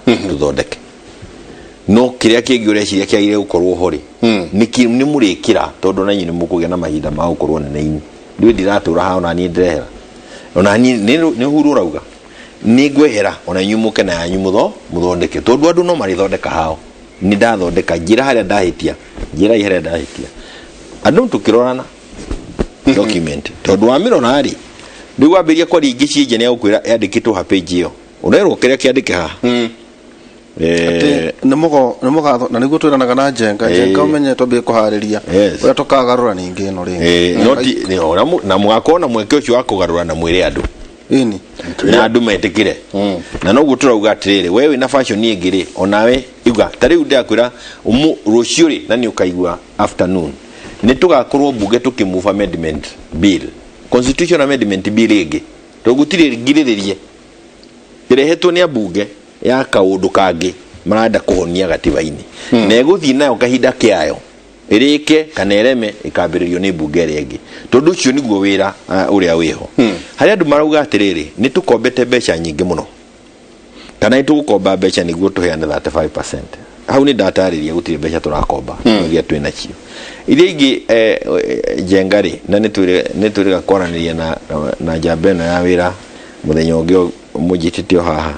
tuthondeke no kiria kingi ureciria kiagire gukorwo hori ni murikira tondu nanyi ni mukugia na mahinda ma gukorwo nene-ini ndiwe ndiratura ha ona ni ndirehera ona ni huru rauga ni ngwehera ona inyu muke na yanyu muthondeke tondu andu no marithondeka hao ni ndathondeka njira haria ndahitia njira ihere ndahitia andu tukirorana document tondu wa mirona ari ndi wambiria kwa ringi cienje ni agukwira yandikitwo ha page iyo unairwo kiria kiandike ha nimo na niguo twiranaga na jenga umenye twambie kuhariria uria tukagarura ningi no ringi na mwakona mweke ucio wa kugarura na mwire andu ini na andu metikire na no guturauga atiriri we wina fashion ingiri onawe iuga tari ndakwira rucio ri na ni ukaigua afternoon ni tugakorwo bunge tukimove amendment bill constitution amendment bill ingi tugutire ngiriririe irehetwo ni abunge ya kaundu kangi maranda kuhonia gatiba-ini na iguthii nayo kahinda kiayo irike kana ireme ikambiririo ni bunge ria ingi tondu ucio niguo wira uria wiho haria andu marauga atiriri ni tukombete mbeca nyingi muno kana ni tugukomba mbeca niguo tuheane 35% hau ni ndatariria gutire mbeca turakomba ngia twina cio iria ingi jengari na ni twire gakwaraniria na jambeno ya wira muthenya ungi mujititio haha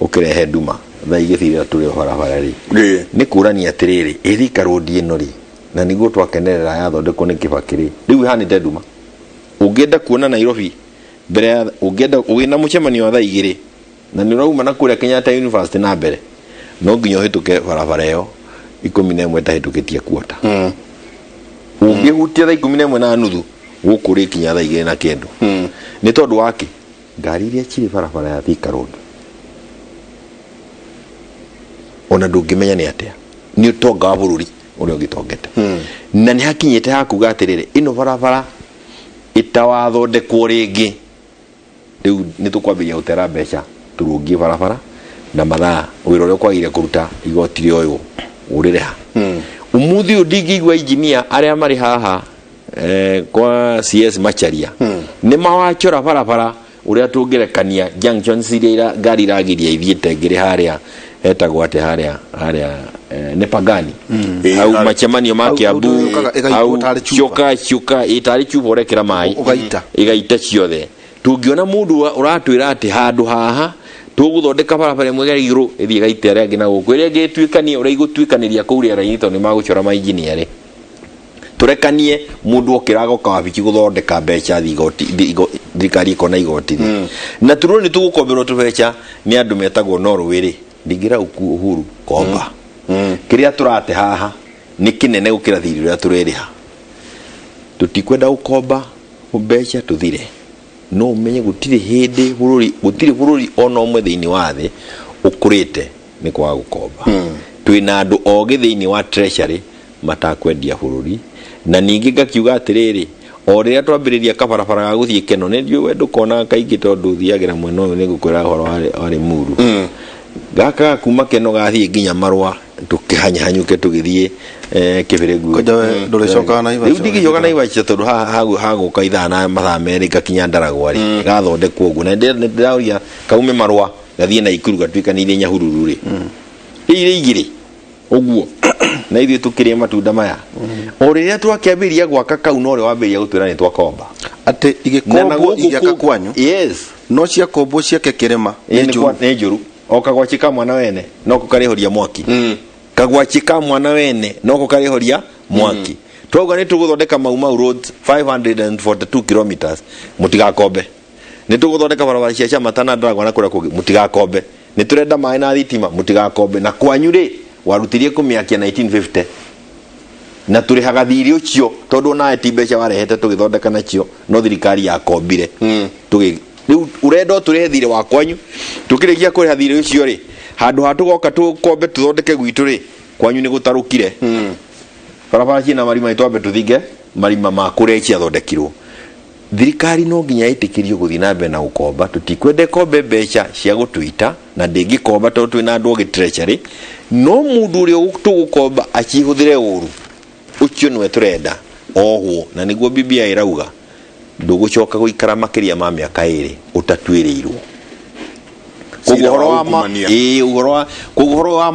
ukirehe nduma thaa igithira turi barabara ri ni kurania atiriri irika rodi ino ri na niguo twakenerera yathondekwo ni kibakiri riu hanite nduma ungenda kuona Nairobi mbere ya ungenda ugina mucemanio thaa igiri na ni urauma na kuria Kenyatta University na mbere no nginya uhituke barabara yo 11 tahitukitie kuota ungihutia thaa 11 na nuthu gukuri kinya thaa igiri na kendo ni tondu wake ngari iria ciri barabara ya Thika Road ona ndungimenya ni atia ni utonga wa bururi uria ugitongete na ni hakinyite hakuga atiriri ino barabara itawathondekwo ringi riu ni tukwambiria gutera mbeca turungie barabara na mathaa wira uria kwagire kuruta igoti rioyo urireha umuthi ndingigwa engineer aria mari haha kwa CS Macharia ni mawachora barabara uria tungirekania junctions iria ngari iragiria ithiete ngiri haria etagwo ate haria ne pagani au machemanio ma Kiambu au chuka itari chuborekera mai igaita ciothe tungiona mundu uratwira ati handu haha tuguthondeka barabara imwe gari iguru ithie gaite aria ngina guku iria ngitwikania uria igutwikaniria kuria rainito ni magucora ma engineer ri turekanie mundu okirago kabiki guthondeka mbeca thikari kona igoti na turu ni tugukomberwo tubeca ni andu metagwo Norway ndigira uhuru komba kiria turate haha ni kinene gukira thiri uria tureriha tutikwenda gukomba mbeca tuthire no umenye gutire hindi bururi ona umwe thiini wa thi ukurite ni kwa gukomba twina andu ogi thiini wa treasury matakwendia bururi na ningi ngakiuga atiriri o riria twambiriria kabarabara ga guthie keno ni ndio wendo kona kaingi tondu thiagira mweno uyu ni gukwira horo wari muru gaka kuma keno gathie nginya marwa tukihanyanyuke tugithie kibiregu nduricoka na iva ndigicoka na iva tondu ha guka ithaa na mathaa meri gakinya ndaragwari gathondekwo uguo na ndiraria kaume marwa gathie na ikuru gatwikanirie nyahururu ri ire igiri uguo na ithie tukiria matunda maya o riria twakiambiria gwaka kau no ri wambiria gutwira ni twakomba ati igikombo igiaka kwanyu yes no cia kombo cia kekirema ni njuru okagwachika mwana wene no kukarihoria mwaki kagwachika mwana wene no kukarihoria mwaki twoga ni tuguthondeka Mau roads 542 kilometers mutigakombe ni tuguthondeka barabara cia matana ndaragwa na kuria kungi mutigakombe ni turenda mai na thitima mutigakombe na kwanyu ri warutirie kumiakia 1950 na turihaga thiri ucio tondu nae timbeca warehete tugithondeka nacio no thirikari yakombire tugi riu urenda turehe thire wa kwanyu tukirikia kuriha thire ucio ri handu hatugoka tukombe tuthondeke gwitu ri kwanyu ni gutarukire barabara cina marima itwambe tuthinge marima ma kuria cia thondekirwo thirikari no nginya itikirio guthi na mbe na gukomba tutikwende kombe mbeca cia gutuita na ndingikomba tondu twina andu ogi treasury no mundu uri tugukomba achihuthire uru ucio nwe turenda oho na niguo BBI irauga ndugucoka guikara makiria ma miaka iri utatwirirwo koguo horo wa